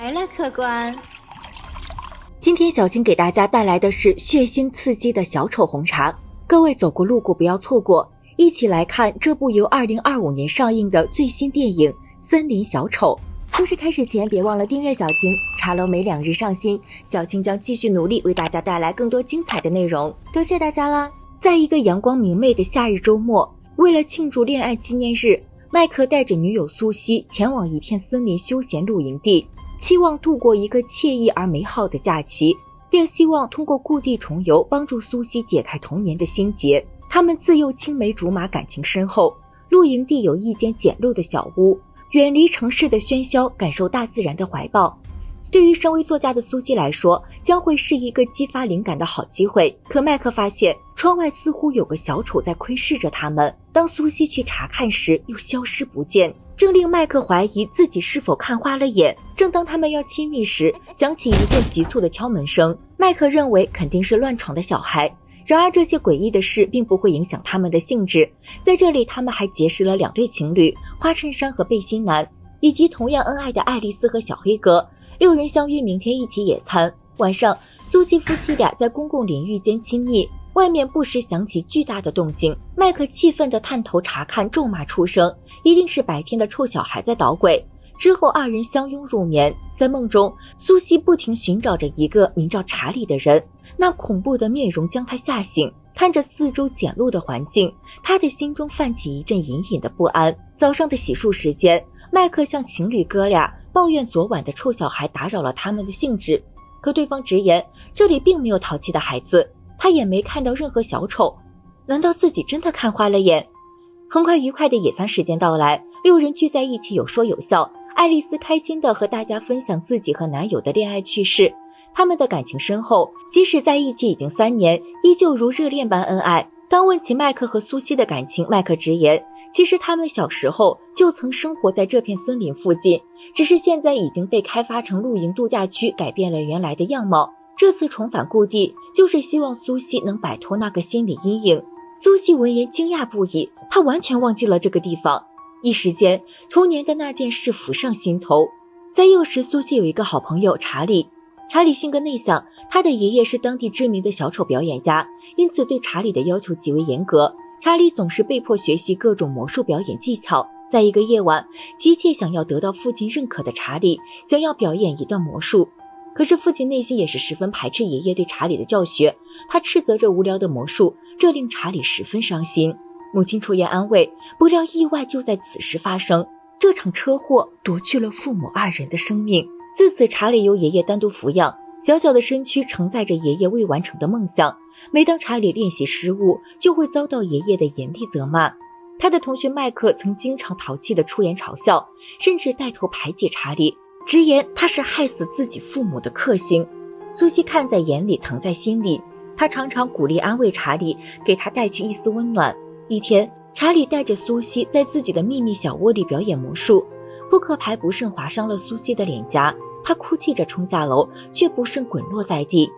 来了，客官。今天小青给大家带来的是血腥刺激的小丑红茶，各位走过路过不要错过，一起来看这部由2025年上映的最新电影《森林小丑》。故事开始前别忘了订阅小青，茶楼每2日上新，小青将继续努力为大家带来更多精彩的内容，多谢大家啦。在一个阳光明媚的夏日周末，为了庆祝恋爱纪念日，麦克带着女友苏西前往一片森林休闲露营地，期望度过一个惬意而美好的假期，并希望通过故地重游帮助苏西解开童年的心结。他们自幼青梅竹马，感情深厚。露营地有一间简陋的小屋，远离城市的喧嚣，感受大自然的怀抱。对于身为作家的苏西来说，将会是一个激发灵感的好机会。可麦克发现窗外似乎有个小丑在窥视着他们，当苏西去查看时又消失不见，正令麦克怀疑自己是否看花了眼。正当他们要亲密时，响起一阵急促的敲门声，麦克认为肯定是乱闯的小孩。然而这些诡异的事并不会影响他们的兴致，在这里他们还结识了2对情侣，花衬衫和背心男，以及同样恩爱的爱丽丝和小黑哥。6人相约明天一起野餐。晚上，苏西夫妻俩在公共淋浴间亲密，外面不时响起巨大的动静。麦克气愤地探头查看，咒骂出声，一定是白天的臭小孩在捣鬼。之后2人相拥入眠，在梦中，苏西不停寻找着一个名叫查理的人，那恐怖的面容将他吓醒。看着四周简陋的环境，他的心中泛起一阵隐隐的不安。早上的洗漱时间，麦克向情侣哥俩抱怨昨晚的臭小孩打扰了他们的兴致，可对方直言这里并没有淘气的孩子，他也没看到任何小丑。难道自己真的看花了眼？很快愉快的野餐时间到来，6人聚在一起有说有笑。爱丽丝开心地和大家分享自己和男友的恋爱趣事，他们的感情深厚，即使在一起已经3年，依旧如热恋般恩爱。当问起麦克和苏西的感情，麦克直言其实他们小时候就曾生活在这片森林附近，只是现在已经被开发成露营度假区，改变了原来的样貌。这次重返故地，就是希望苏西能摆脱那个心理阴影。苏西闻言惊讶不已，她完全忘记了这个地方。一时间，童年的那件事浮上心头。在幼时，苏西有一个好朋友查理。查理性格内向，他的爷爷是当地知名的小丑表演家，因此对查理的要求极为严格。查理总是被迫学习各种魔术表演技巧。在一个夜晚，急切想要得到父亲认可的查理想要表演一段魔术，可是父亲内心也是十分排斥爷爷对查理的教学，他斥责着无聊的魔术，这令查理十分伤心。母亲出言安慰，不料意外就在此时发生。这场车祸夺去了父母2人的生命。自此，查理由爷爷单独抚养，小小的身躯承载着爷爷未完成的梦想。每当查理练习失误，就会遭到爷爷的严厉责骂。他的同学麦克曾经常淘气地出言嘲笑，甚至带头排挤查理，直言他是害死自己父母的克星。苏西看在眼里，疼在心里，他常常鼓励安慰查理，给他带去一丝温暖。一天，查理带着苏西在自己的秘密小窝里表演魔术，扑克牌不慎划伤了苏西的脸颊，她哭泣着冲下楼，却不慎滚落在地。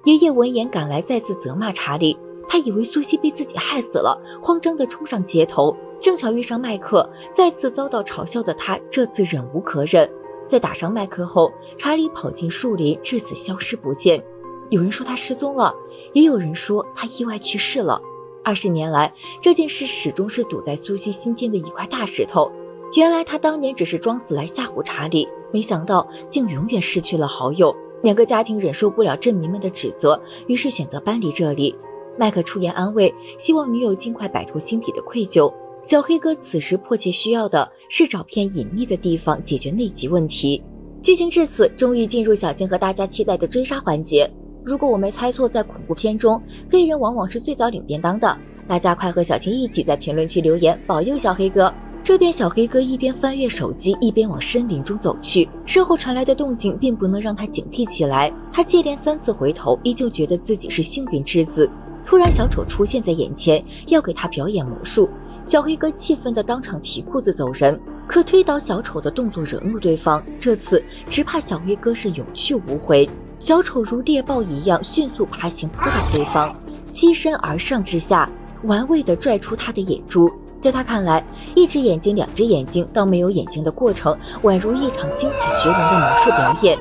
爷爷闻言赶来，再次责骂查理，他以为苏西被自己害死了，慌张地冲上街头，正巧遇上麦克，再次遭到嘲笑的他这次忍无可忍。在打伤麦克后，查理跑进树林，至此消失不见。有人说他失踪了，也有人说他意外去世了。20年来，这件事始终是堵在苏西心间的一块大石头。原来他当年只是装死来吓唬查理，没想到竟永远失去了好友。2个家庭忍受不了镇民们的指责，于是选择搬离这里。麦克出言安慰，希望女友尽快摆脱心底的愧疚。小黑哥此时迫切需要的是找片隐秘的地方解决内急问题。剧情至此，终于进入小青和大家期待的追杀环节。如果我没猜错，在恐怖片中，黑人往往是最早领便当的。大家快和小青一起在评论区留言，保佑小黑哥。这边小黑哥一边翻阅手机，一边往森林中走去，身后传来的动静并不能让他警惕起来。他接连3次回头，依旧觉得自己是幸运之子。突然小丑出现在眼前，要给他表演魔术。小黑哥气愤地当场提裤子走人，可推倒小丑的动作惹怒对方，这次只怕小黑哥是有去无回。小丑如猎豹一样迅速爬行扑倒对方，欺身而上之下，玩味地拽出他的野猪。在他看来，一只眼睛、两只眼睛到没有眼睛的过程，宛如一场精彩绝伦的魔术表演。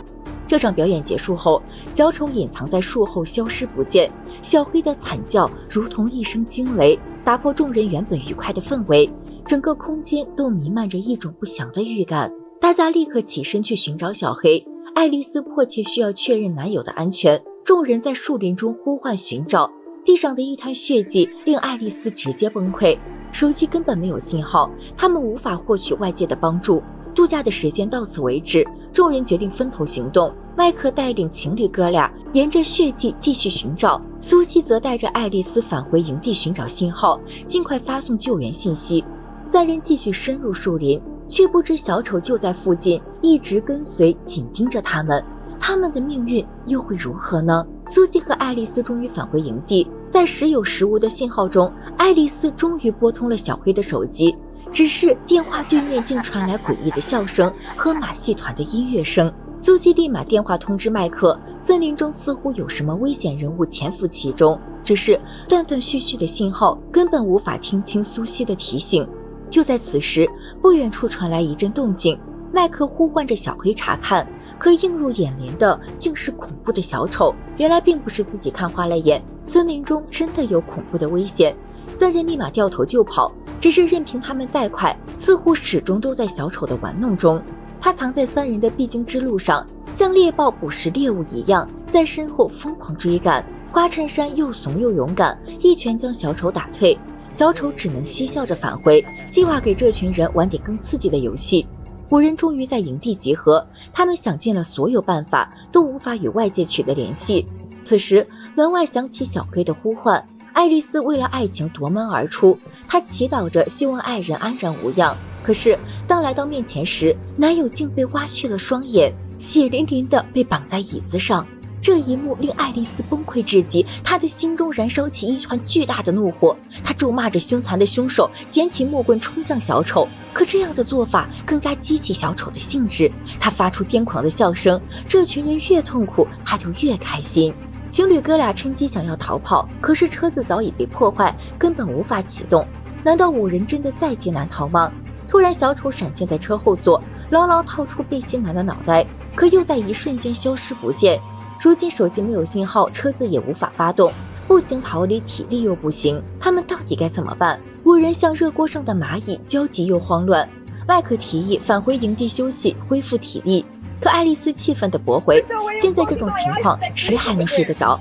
这场表演结束后，小丑隐藏在树后消失不见，小黑的惨叫如同一声惊雷，打破众人原本愉快的氛围，整个空间都弥漫着一种不祥的预感。大家立刻起身去寻找小黑，爱丽丝迫切需要确认男友的安全，众人在树林中呼唤寻找，地上的一滩血迹令爱丽丝直接崩溃，手机根本没有信号，他们无法获取外界的帮助。度假的时间到此为止，众人决定分头行动。麦克带领情侣哥俩沿着血迹继续寻找，苏西则带着爱丽丝返回营地寻找信号，尽快发送救援信息。三人继续深入树林，却不知小丑就在附近，一直跟随紧盯着他们。他们的命运又会如何呢？苏西和爱丽丝终于返回营地，在时有时无的信号中，爱丽丝终于拨通了小黑的手机，只是电话对面竟传来诡异的笑声和马戏团的音乐声。苏西立马电话通知麦克，森林中似乎有什么危险人物潜伏其中，只是断断续续的信号根本无法听清苏西的提醒。就在此时，不远处传来一阵动静，麦克呼唤着小黑查看，可映入眼帘的竟是恐怖的小丑。原来并不是自己看花了眼，森林中真的有恐怖的危险。三人立马掉头就跑，只是任凭他们再快，似乎始终都在小丑的玩弄中。他藏在三人的必经之路上，像猎豹捕食猎物一样，在身后疯狂追赶。花衬衫又怂又勇敢，一拳将小丑打退。小丑只能嬉笑着返回，计划给这群人玩点更刺激的游戏。5人终于在营地集合，他们想尽了所有办法，都无法与外界取得联系。此时，门外响起小黑的呼唤。爱丽丝为了爱情夺门而出，她祈祷着希望爱人安然无恙。可是当来到面前时，男友竟被挖去了双眼，血淋淋地被绑在椅子上。这一幕令爱丽丝崩溃至极，她的心中燃烧起一团巨大的怒火。她咒骂着凶残的凶手，捡起木棍冲向小丑。可这样的做法更加激起小丑的兴致，他发出癫狂的笑声。这群人越痛苦，他就越开心。情侣哥俩趁机想要逃跑，可是车子早已被破坏，根本无法启动。难道5人真的在劫难逃吗？突然，小丑闪现在车后座，牢牢套出背心男的脑袋，可又在一瞬间消失不见。如今手机没有信号，车子也无法发动，步行逃离体力又不行，他们到底该怎么办？5人像热锅上的蚂蚁，焦急又慌乱。麦克提议返回营地休息，恢复体力，可爱丽丝气愤地驳回，现在这种情况谁还能睡得着？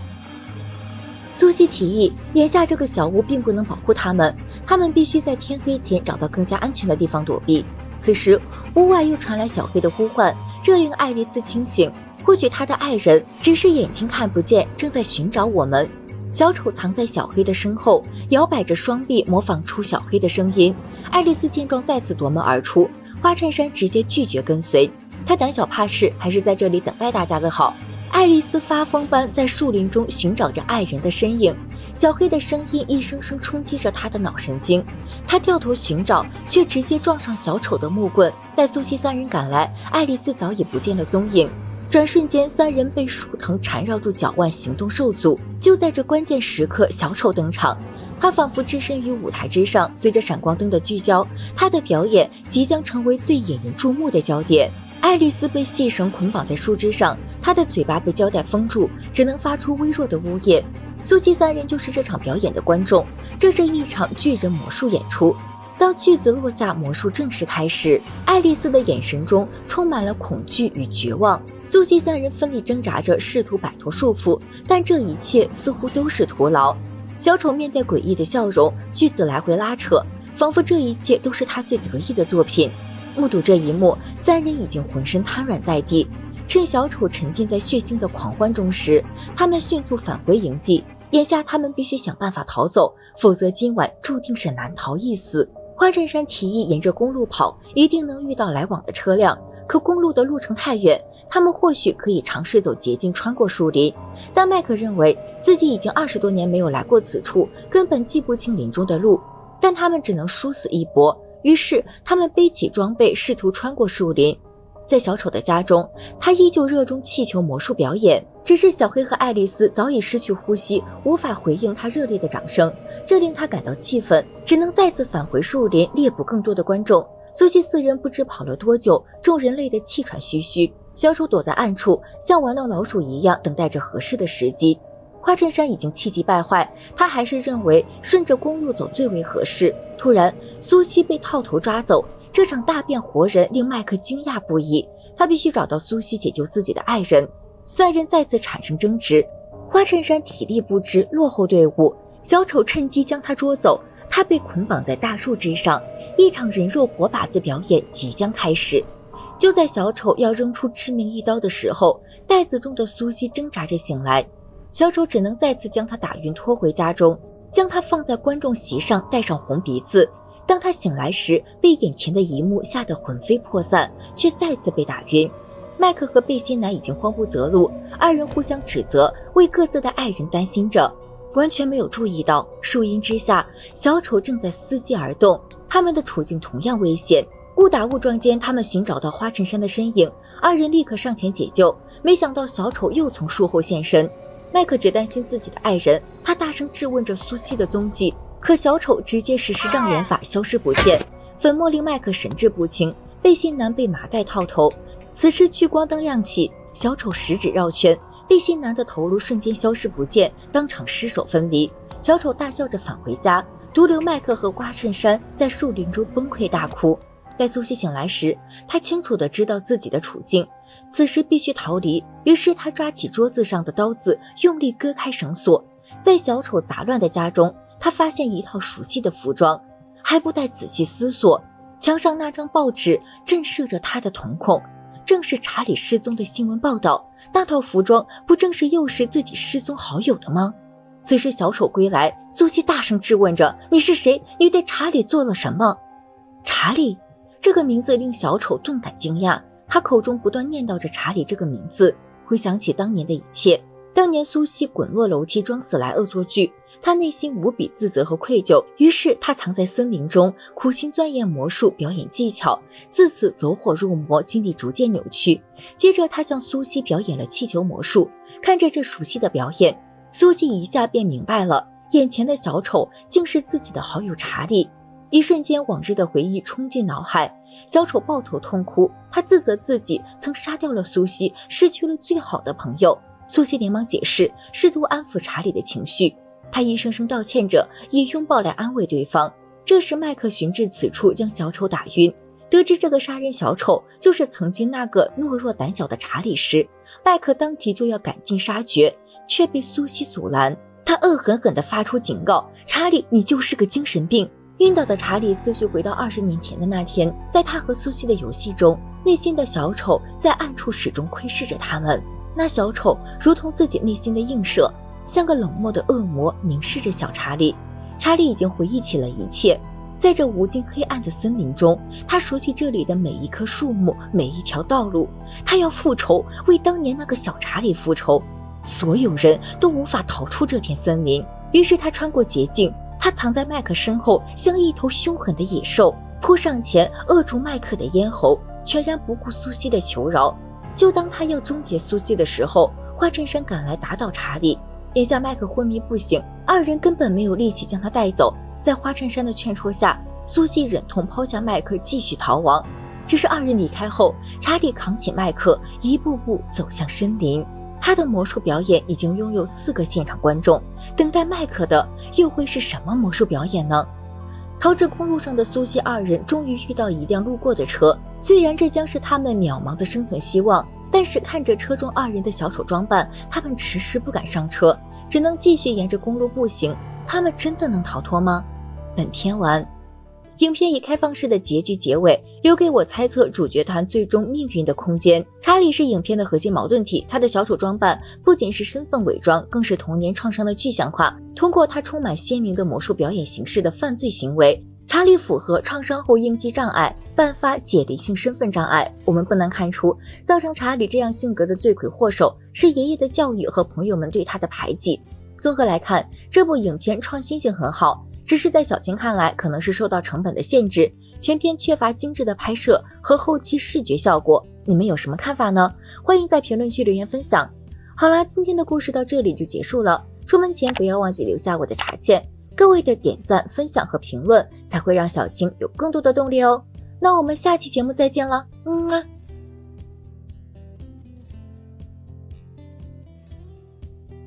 苏西提议，眼下这个小屋并不能保护他们必须在天黑前找到更加安全的地方躲避。此时屋外又传来小黑的呼唤，这令爱丽丝清醒，或许她的爱人只是眼睛看不见，正在寻找我们。小丑藏在小黑的身后，摇摆着双臂，模仿出小黑的声音。爱丽丝见状再次夺门而出，花衬衫直接拒绝跟随，她胆小怕事，还是在这里等待大家的好。爱丽丝发疯般在树林中寻找着爱人的身影，小黑的声音一声声冲击着她的脑神经。她掉头寻找，却直接撞上小丑的木棍。待苏西3人赶来，爱丽丝早已不见了踪影。转瞬间，3人被树藤缠绕住脚腕，行动受阻。就在这关键时刻，小丑登场，他仿佛置身于舞台之上，随着闪光灯的聚焦，他的表演即将成为最引人注目的焦点。爱丽丝被细绳捆绑在树枝上，她的嘴巴被胶带封住，只能发出微弱的呜咽。苏西3人就是这场表演的观众，这是一场巨人魔术演出。当锯子落下，魔术正式开始。爱丽丝的眼神中充满了恐惧与绝望。苏西3人奋力挣扎着，试图摆脱束缚，但这一切似乎都是徒劳。小丑面带诡异的笑容，锯子来回拉扯，仿佛这一切都是他最得意的作品。目睹这一幕，3人已经浑身瘫软在地。趁小丑沉浸在血腥的狂欢中时，他们迅速返回营地。眼下他们必须想办法逃走，否则今晚注定是难逃一死。花衬衫提议沿着公路跑，一定能遇到来往的车辆。可公路的路程太远，他们或许可以尝试走捷径穿过树林。但麦克认为自己已经20多年没有来过此处，根本记不清林中的路。但他们只能殊死一搏。于是他们背起装备，试图穿过树林。在小丑的家中，他依旧热衷气球魔术表演，只是小黑和爱丽丝早已失去呼吸，无法回应他热烈的掌声，这令他感到气愤，只能再次返回树林猎捕更多的观众。苏西四人不知跑了多久，众人累得气喘吁吁，小丑躲在暗处，像玩闹老鼠一样等待着合适的时机。花衬衫已经气急败坏，他还是认为顺着公路走最为合适。突然，苏西被套头抓走，这场大变活人令麦克惊讶不已，他必须找到苏西解救自己的爱人。三人再次产生争执，花衬衫体力不支，落后队伍，小丑趁机将他捉走，他被捆绑在大树枝上，一场人肉活靶子表演即将开始。就在小丑要扔出致命一刀的时候，袋子中的苏西挣扎着醒来，小丑只能再次将他打晕，拖回家中，将他放在观众席上，戴上红鼻子。当他醒来时，被眼前的一幕吓得魂飞魄散，却再次被打晕。麦克和背心男已经慌不择路，二人互相指责，为各自的爱人担心着，完全没有注意到树荫之下，小丑正在伺机而动，他们的处境同样危险。误打误撞间，他们寻找到花衬衫的身影，二人立刻上前解救，没想到小丑又从树后现身。麦克只担心自己的爱人，他大声质问着苏西的踪迹，可小丑直接实施障眼法，消失不见。粉末令麦克神志不清，背心男被麻袋套头。此时聚光灯亮起，小丑食指绕圈，背心男的头颅瞬间消失不见，当场尸首分离。小丑大笑着返回家，独留麦克和花衬衫在树林中崩溃大哭。待苏西醒来时，他清楚地知道自己的处境，此时必须逃离，于是他抓起桌子上的刀子，用力割开绳索。在小丑杂乱的家中，他发现一套熟悉的服装，还不待仔细思索，墙上那张报纸震慑着他的瞳孔，正是查理失踪的新闻报道。那套服装不正是诱使自己失踪好友的吗？此时小丑归来，苏西大声质问着：“你是谁？你对查理做了什么？”查理这个名字令小丑顿感惊讶，他口中不断念叨着查理这个名字，回想起当年的一切。当年苏西滚落楼梯装死来恶作剧，他内心无比自责和愧疚，于是他藏在森林中，苦心钻研魔术表演技巧，自此走火入魔，心理逐渐扭曲。接着他向苏西表演了气球魔术，看着这熟悉的表演，苏西一下便明白了，眼前的小丑竟是自己的好友查理。一瞬间，往日的回忆冲进脑海，小丑抱头痛哭，他自责自己曾杀掉了苏西，失去了最好的朋友。苏西连忙解释，试图安抚查理的情绪，他一声声道歉着，以拥抱来安慰对方。这时麦克寻至此处，将小丑打晕。得知这个杀人小丑就是曾经那个懦弱胆小的查理时，麦克当即就要赶尽杀绝，却被苏西阻拦。他恶狠狠地发出警告：“查理，你就是个精神病！”晕倒的查理思绪回到20年前的那天，在他和苏西的游戏中，内心的小丑在暗处始终窥视着他们。那小丑如同自己内心的映射，像个冷漠的恶魔凝视着小查理。查理已经回忆起了一切，在这无尽黑暗的森林中，他熟悉这里的每一棵树木，每一条道路。他要复仇，为当年那个小查理复仇。所有人都无法逃出这片森林，于是他穿过捷径，他藏在麦克身后，像一头凶狠的野兽，扑上前扼住麦克的咽喉，全然不顾苏西的求饶。就当他要终结苏西的时候，花衬衫赶来打倒查理。眼下麦克昏迷不醒，二人根本没有力气将他带走。在花衬衫的劝说下，苏西忍痛抛下麦克继续逃亡。只是二人离开后，查理扛起麦克，一步步走向森林。他的魔术表演已经拥有4个现场观众，等待麦克的又会是什么魔术表演呢？逃至公路上的苏西二人终于遇到一辆路过的车，虽然这将是他们渺茫的生存希望，但是看着车中二人的小丑装扮，他们迟迟不敢上车，只能继续沿着公路步行。他们真的能逃脱吗？本片完。影片以开放式的结局结尾，留给我猜测主角团最终命运的空间。查理是影片的核心矛盾体，他的小丑装扮不仅是身份伪装，更是童年创伤的具象化。通过他充满鲜明的魔术表演形式的犯罪行为，查理符合创伤后应激障碍，颁发解离性身份障碍。我们不难看出，造成查理这样性格的罪魁祸首是爷爷的教育和朋友们对他的排挤。综合来看，这部影片创新性很好，只是在小青看来，可能是受到成本的限制，全片缺乏精致的拍摄和后期视觉效果。你们有什么看法呢？欢迎在评论区留言分享。好啦，今天的故事到这里就结束了。出门前不要忘记留下我的茶签，各位的点赞、分享和评论才会让小青有更多的动力哦。那我们下期节目再见了，